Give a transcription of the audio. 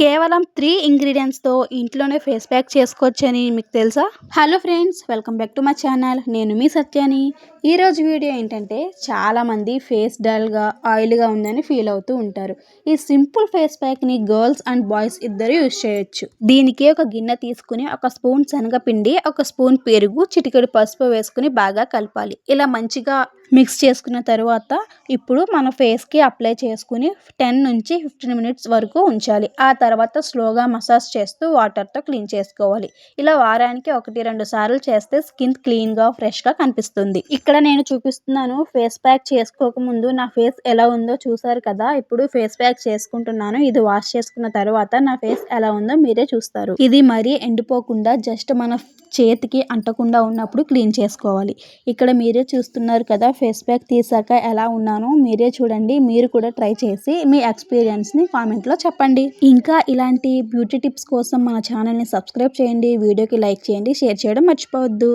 కేవలం 3 ఇంగ్రీడియెంట్స్‌తో ఇంట్లోనే face pack చేసుకోవచ్చని మీకు తెలుసా? Hello friends, welcome back to my channel. నేను మీ సత్యాని. ఈరోజు వీడియో ఏంటంటే, చాలామంది ఫేస్ డల్‌గా, ఆయిల్‌గా ఉందని ఫీల్ అవుతూ ఉంటారు. ఈ సింపుల్ ఫేస్ ప్యాక్‌ని గర్ల్స్ అండ్ బాయ్స్ ఇద్దరు యూజ్ చేయొచ్చు. దీనికి ఒక గిన్నె తీసుకుని, ఒక స్పూన్ శనగపిండి, ఒక స్పూన్ పెరుగు, చిటికెడు పసుపు వేసుకుని బాగా కలపాలి. ఇలా మంచిగా మిక్స్ చేసుకున్న తర్వాత ఇప్పుడు మన ఫేస్కి అప్లై చేసుకుని 10 నుంచి 15 మినిట్స్ వరకు ఉంచాలి. ఆ తర్వాత స్లోగా మసాజ్ చేస్తూ వాటర్తో క్లీన్ చేసుకోవాలి. ఇలా వారానికి 1-2 సార్లు చేస్తే స్కిన్ క్లీన్గా ఫ్రెష్గా కనిపిస్తుంది. ఇక్కడ నేను చూపిస్తున్నాను. ఫేస్ ప్యాక్ చేసుకోకముందు నా ఫేస్ ఎలా ఉందో చూసారు కదా. ఇప్పుడు ఫేస్ ప్యాక్ చేసుకుంటున్నాను. ఇది వాష్ చేసుకున్న తర్వాత నా ఫేస్ ఎలా ఉందో మీరే చూస్తారు. ఇది మరీ ఎండిపోకుండా జస్ట్ మన చేతికి అంటకుండా ఉన్నప్పుడు క్లీన్ చేసుకోవాలి. ఇక్కడ మీరే చూస్తున్నారు కదా, ఫేస్ ప్యాక్ తీసాక ఎలా ఉన్నానో మీరే చూడండి. మీరు కూడా ట్రై చేసి మీ ఎక్స్పీరియన్స్ని కామెంట్లో చెప్పండి. ఇంకా ఇలాంటి బ్యూటీ టిప్స్ కోసం మన ఛానల్ని సబ్స్క్రైబ్ చేయండి, వీడియోకి లైక్ చేయండి, షేర్ చేయడం మర్చిపోవద్దు.